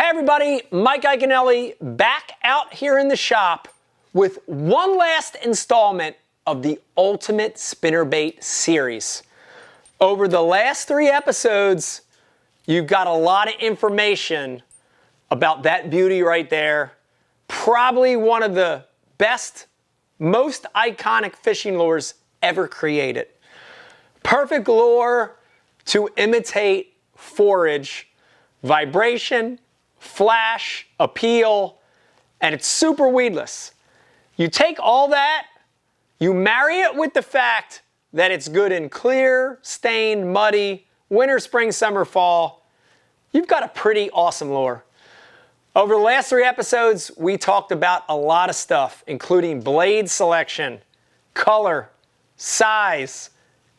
Hey everybody, Mike Iaconelli back out here in the shop with one last installment of the Ultimate Spinnerbait Series. Over the last 3 episodes, you've got a lot of information about that beauty right there. Probably one of the best, most iconic fishing lures ever created. Perfect lure to imitate forage, vibration, flash, appeal, and it's super weedless. You take all that, you marry it with the fact that it's good in clear, stained, muddy, winter, spring, summer, fall. You've got a pretty awesome lure. Over the last 3 episodes, we talked about a lot of stuff, including blade selection, color, size,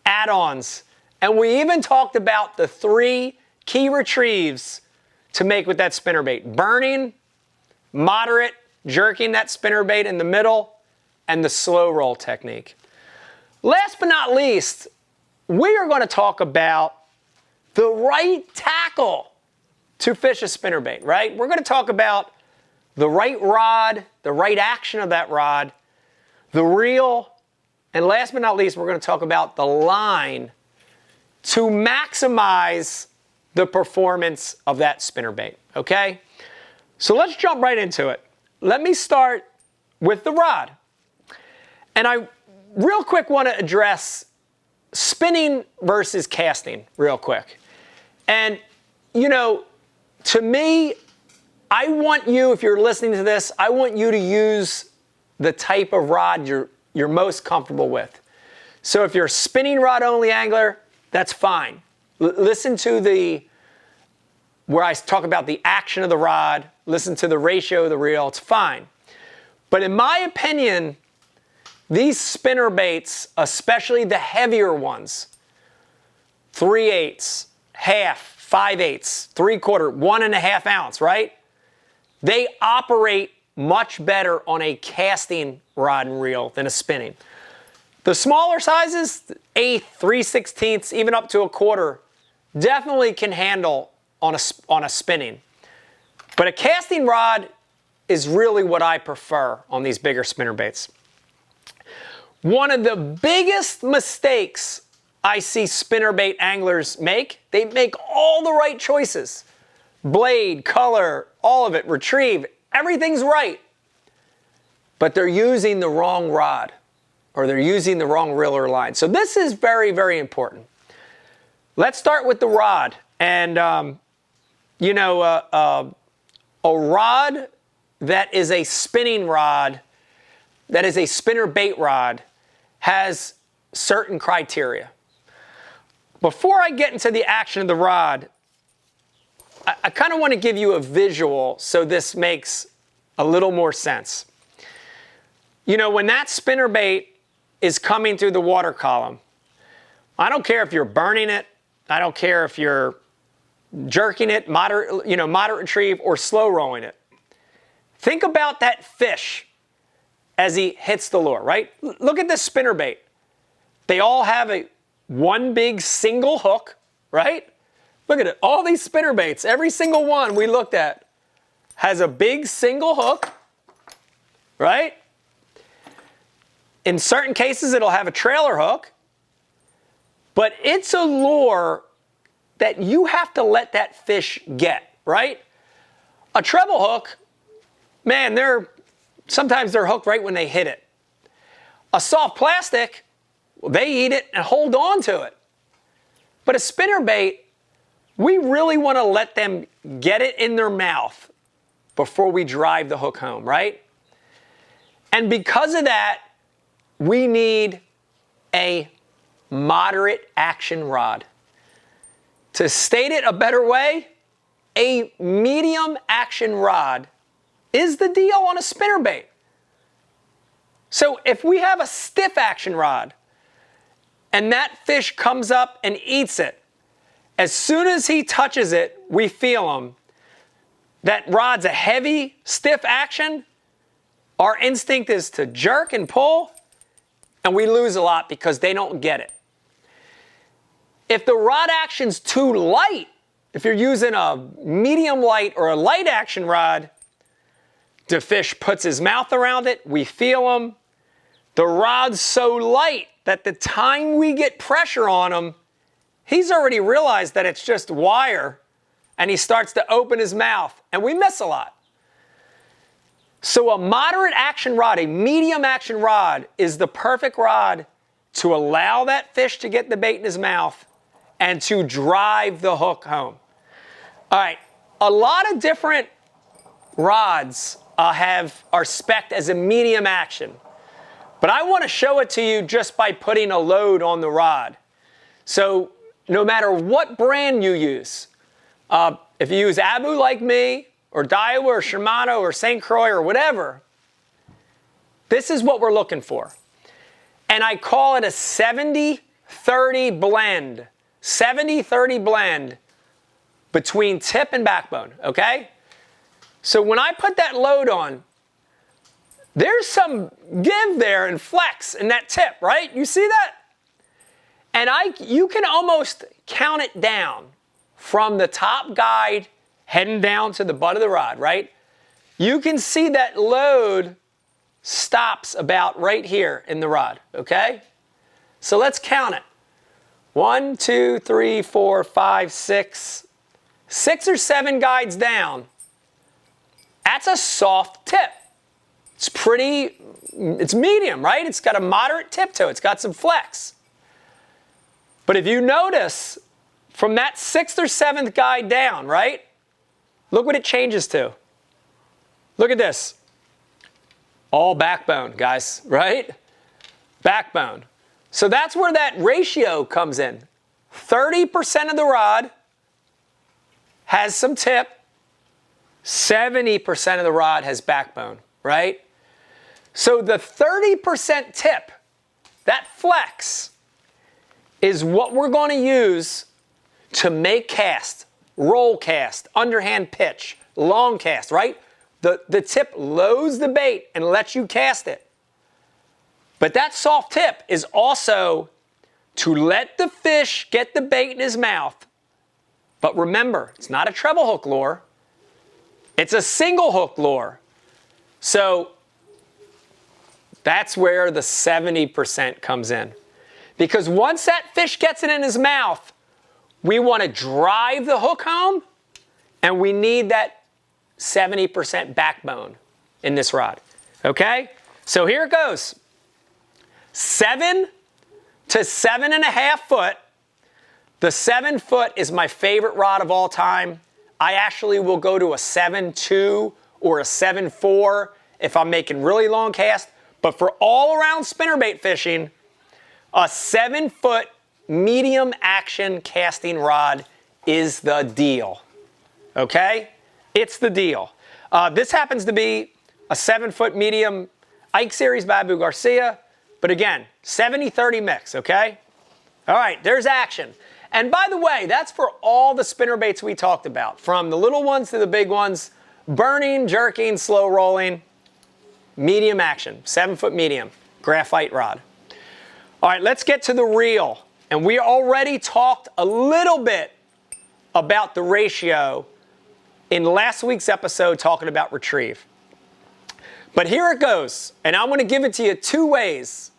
add-ons, and we even talked about the 3 key retrieves to make with that spinnerbait: burning, moderate, jerking that spinnerbait in the middle, and the slow roll technique. Last but not least, we are going to talk about the right tackle to fish a spinnerbait, right? We're going to talk about the right rod, the right action of that rod, the reel, and last but not least, we're going to talk about the line to maximize the performance of that spinnerbait, okay? So let's jump right into it. Let me start with the rod. And I real quick want to address spinning versus casting real quick. And, you know, to me, I want you, if you're listening to this, I want you to use the type of rod you're most comfortable with. So if you're a spinning rod only angler, that's fine. Listen to where I talk about the action of the rod, listen to the ratio of the reel, it's fine. But in my opinion, these spinnerbaits, especially the heavier ones, 3/8, half, 5/8, 3/4, 1.5 ounce, right? They operate much better on a casting rod and reel than a spinning. The smaller sizes, 1/8, 3/16, even up to 1/4, definitely can handle on a spinning. But a casting rod is really what I prefer on these bigger spinnerbaits. One of the biggest mistakes I see spinnerbait anglers make, they make all the right choices. Blade, color, all of it, retrieve, everything's right. But they're using the wrong rod or they're using the wrong reel or line. So this is very, very important. Let's start with the rod. And, a rod that is a spinning rod, that is a spinnerbait rod, has certain criteria. Before I get into the action of the rod, I kind of want to give you a visual so this makes a little more sense. You know, when that spinnerbait is coming through the water column, I don't care if you're burning it, I don't care if you're jerking it, moderate retrieve, or slow rolling it. Think about that fish as he hits the lure, right? Look at this spinnerbait. They all have one big single hook, right? Look at it. All these spinnerbaits, every single one we looked at has a big single hook, right? In certain cases, it'll have a trailer hook, but it's a lure that you have to let that fish get, right? A treble hook, man, sometimes they're hooked right when they hit it. A soft plastic, well, they eat it and hold on to it. But a spinnerbait, we really want to let them get it in their mouth before we drive the hook home, right? And because of that, we need a moderate action rod. To state it a better way, a medium action rod is the deal on a spinnerbait. So if we have a stiff action rod and that fish comes up and eats it, as soon as he touches it, we feel him. That rod's a heavy, stiff action. Our instinct is to jerk and pull, and we lose a lot because they don't get it. If the rod action's too light, if you're using a medium light or a light action rod, the fish puts his mouth around it, we feel him. The rod's so light that the time we get pressure on him, he's already realized that it's just wire, and he starts to open his mouth, and we miss a lot. So a moderate action rod, a medium action rod, is the perfect rod to allow that fish to get the bait in his mouth and to drive the hook home. All right, a lot of different rods are spec'd as a medium action, but I want to show it to you just by putting a load on the rod. So no matter what brand you use, if you use Abu like me, or Daiwa, or Shimano, or St. Croix, or whatever, this is what we're looking for. And I call it a 70-30 blend. 70-30 blend between tip and backbone, okay? So when I put that load on, there's some give there and flex in that tip, right? You see that? And you can almost count it down from the top guide heading down to the butt of the rod, right? You can see that load stops about right here in the rod, okay? So let's count it. 1, 2, 3, 4, 5, 6. 6 or 7 guides down. That's a soft tip. It's medium, right? It's got a moderate tip to it. It's got some flex. But if you notice, from that 6th or 7th guide down, right? Look what it changes to. Look at this. All backbone, guys, right? Backbone. So that's where that ratio comes in. 30% of the rod has some tip. 70% of the rod has backbone, right? So the 30% tip, that flex, is what we're going to use to make cast, roll cast, underhand pitch, long cast, right? The tip loads the bait and lets you cast it. But that soft tip is also to let the fish get the bait in his mouth. But remember, it's not a treble hook lure. It's a single hook lure. So that's where the 70% comes in. Because once that fish gets it in his mouth, we want to drive the hook home, and we need that 70% backbone in this rod. Okay? So here it goes. 7 to 7.5 foot. The 7 foot is my favorite rod of all time. I actually will go to a 7.2 or a 7.4 if I'm making really long cast. But for all around spinnerbait fishing, a 7 foot medium action casting rod is the deal. Okay? It's the deal. This happens to be a 7 foot medium Ike Series by Abu Garcia. But again, 70-30 mix, okay? All right, there's action. And by the way, that's for all the spinnerbaits we talked about, from the little ones to the big ones, burning, jerking, slow rolling, medium action, 7 foot medium, graphite rod. All right, let's get to the reel. And we already talked a little bit about the ratio in last week's episode talking about retrieve. But here it goes, and I'm going to give it to you 2 ways.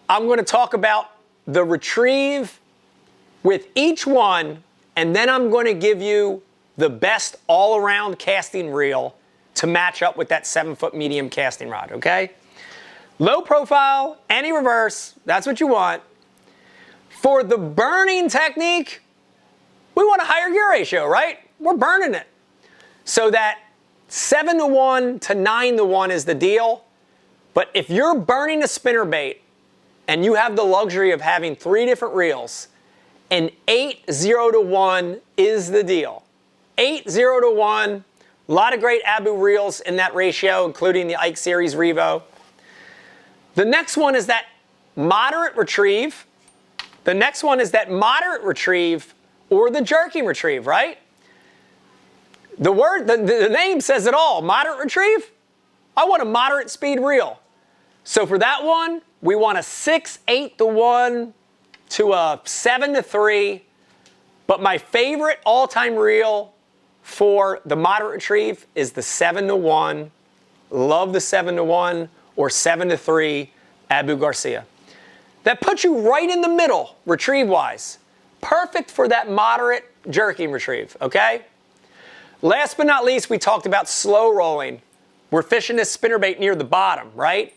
I'm going to talk about the retrieve with each one, and then I'm going to give you the best all-around casting reel to match up with that 7 foot medium casting rod, okay? Low profile, any reverse, that's what you want. For the burning technique, we want a higher gear ratio, right? We're burning it. So that 7-to-1 to 9-to-1 is the deal. But if you're burning a spinnerbait and you have the luxury of having 3 different reels, an 8-0-to-1 is the deal. 8-0-to-1, a lot of great Abu reels in that ratio, including the Ike Series Revo. The next one is that moderate retrieve. The next one is that moderate retrieve or the jerking retrieve, right? The name says it all. Moderate retrieve. I want a moderate speed reel. So for that one, we want a 6-8-to-1 to a 7-to-3. But my favorite all-time reel for the moderate retrieve is the 7-to-1. Love the 7-to-1 or 7-to-3 Abu Garcia. That puts you right in the middle, retrieve-wise. Perfect for that moderate jerking retrieve, okay? Last but not least, we talked about slow rolling. We're fishing this spinnerbait near the bottom, right?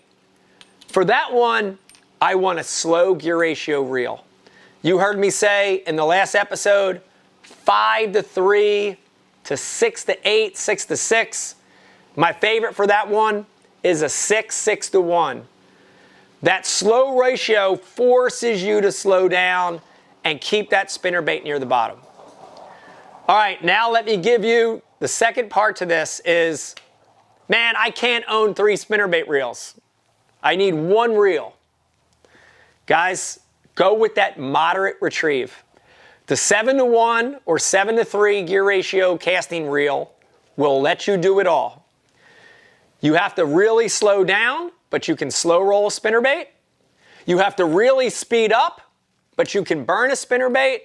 For that one, I want a slow gear ratio reel. You heard me say in the last episode, 5-to-3 to 6-to-8, 6-to-6. My favorite for that one is a 6-to-1. That slow ratio forces you to slow down and keep that spinnerbait near the bottom. All right, now let me give you the second part to this is, man, I can't own 3 spinnerbait reels. I need 1 reel. Guys, go with that moderate retrieve. The 7-to-1 or 7-to-3 gear ratio casting reel will let you do it all. You have to really slow down, but you can slow roll a spinnerbait. You have to really speed up, but you can burn a spinnerbait.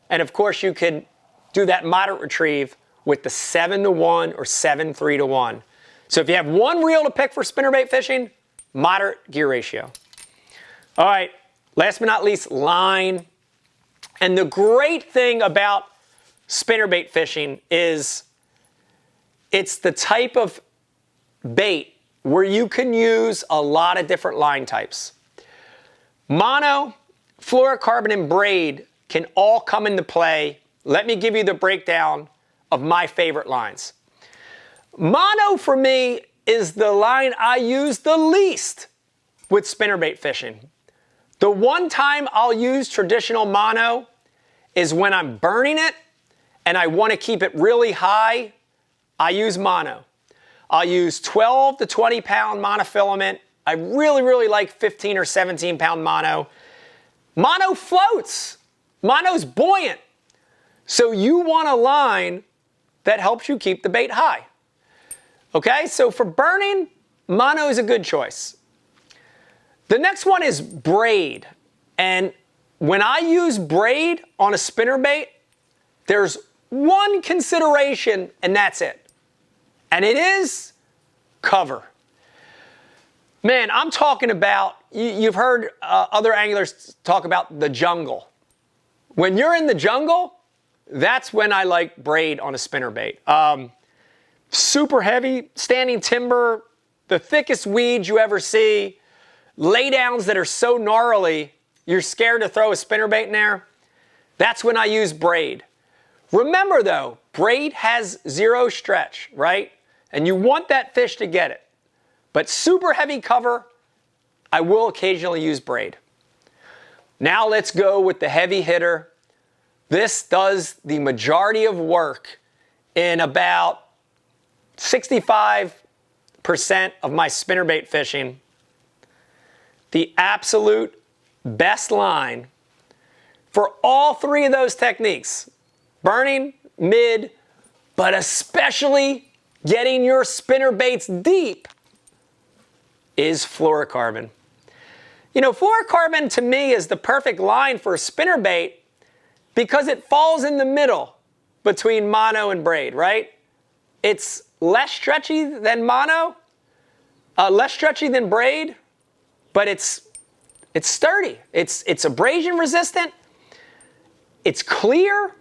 And of course, you can do that moderate retrieve with the 7-to-1 or 7-3-to-1. So if you have 1 reel to pick for spinnerbait fishing, moderate gear ratio. All right, last but not least, line. And the great thing about spinnerbait fishing is it's the type of bait where you can use a lot of different line types. Mono, fluorocarbon, and braid can all come into play. Let me give you the breakdown of my favorite lines. Mono for me is the line I use the least with spinnerbait fishing. The one time I'll use traditional mono is when I'm burning it and I want to keep it really high. I use mono. I'll use 12 to 20 pound monofilament. I really like 15 or 17 pound mono. Mono floats. Mono's buoyant. So you want a line that helps you keep the bait high. Okay, so for burning, mono is a good choice. The next one is braid. And when I use braid on a spinnerbait, there's one consideration and that's it. And it is cover. Man, I'm talking about, you've heard other anglers talk about the jungle. When you're in the jungle, that's when I like braid on a spinnerbait. Super heavy, standing timber, the thickest weeds you ever see, laydowns that are so gnarly, you're scared to throw a spinnerbait in there. That's when I use braid. Remember though, braid has 0 stretch, right? And you want that fish to get it. But super heavy cover, I will occasionally use braid. Now let's go with the heavy hitter. This does the majority of work in about 65% of my spinnerbait fishing. The absolute best line for all 3 of those techniques, burning, mid, but especially getting your spinnerbaits deep, is fluorocarbon. You know, fluorocarbon to me is the perfect line for a spinnerbait because it falls in the middle between mono and braid, right? It's less stretchy than mono, less stretchy than braid, but it's sturdy. It's abrasion resistant. It's clear.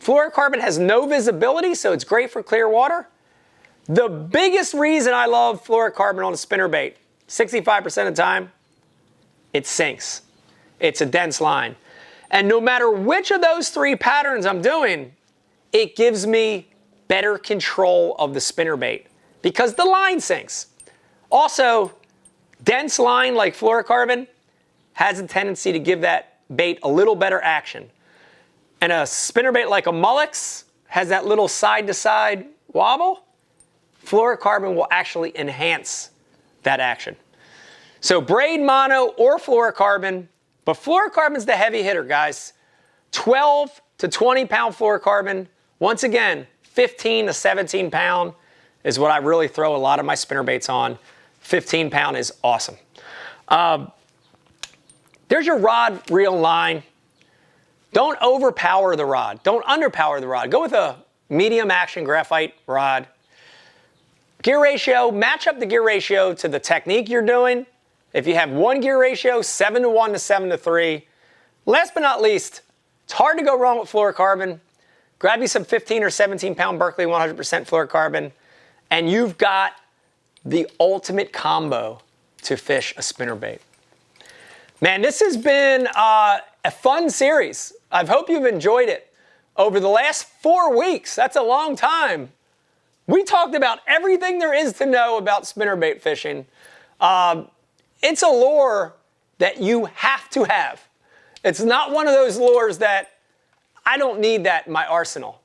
Fluorocarbon has no visibility, so it's great for clear water. The biggest reason I love fluorocarbon on a spinnerbait, 65% of the time, it sinks. It's a dense line. And no matter which of those 3 patterns I'm doing, it gives me better control of the spinnerbait because the line sinks. Also, dense line like fluorocarbon has a tendency to give that bait a little better action. And a spinnerbait like a Mullix has that little side-to-side wobble. Fluorocarbon will actually enhance that action. So braid, mono, or fluorocarbon, but fluorocarbon's the heavy hitter, guys. 12 to 20 pound fluorocarbon. Once again, 15 to 17 pound is what I really throw a lot of my spinnerbaits on. 15 pound is awesome. There's your rod, reel, line. Don't overpower the rod. Don't underpower the rod. Go with a medium action graphite rod. Gear ratio, match up the gear ratio to the technique you're doing. If you have one gear ratio, 7:1 to 7:3. Last but not least, it's hard to go wrong with fluorocarbon. Grab you some 15 or 17 pound Berkeley 100% fluorocarbon, and you've got the ultimate combo to fish a spinnerbait. Man, this has been a fun series. I hope you've enjoyed it. Over the last 4 weeks, that's a long time, we talked about everything there is to know about spinnerbait fishing. It's a lure that you have to have. It's not one of those lures that I don't need that in my arsenal.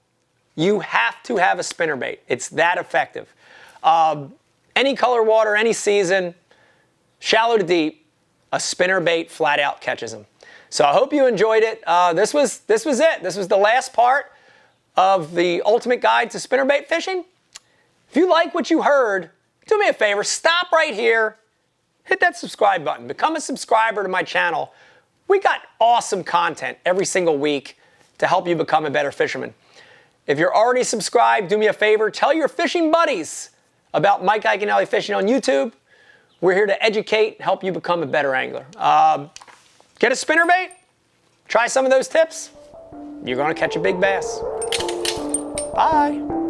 You have to have a spinnerbait. It's that effective. Any color water, any season, shallow to deep, a spinnerbait flat out catches them. So I hope you enjoyed it. This was it. This was the last part of the ultimate guide to spinnerbait fishing. If you like what you heard, do me a favor, stop right here, hit that subscribe button, become a subscriber to my channel. We got awesome content every single week to help you become a better fisherman. If you're already subscribed, do me a favor, tell your fishing buddies about Mike Iaconelli Fishing on YouTube. We're here to educate and help you become a better angler. Get a spinnerbait, try some of those tips, you're gonna catch a big bass. Bye.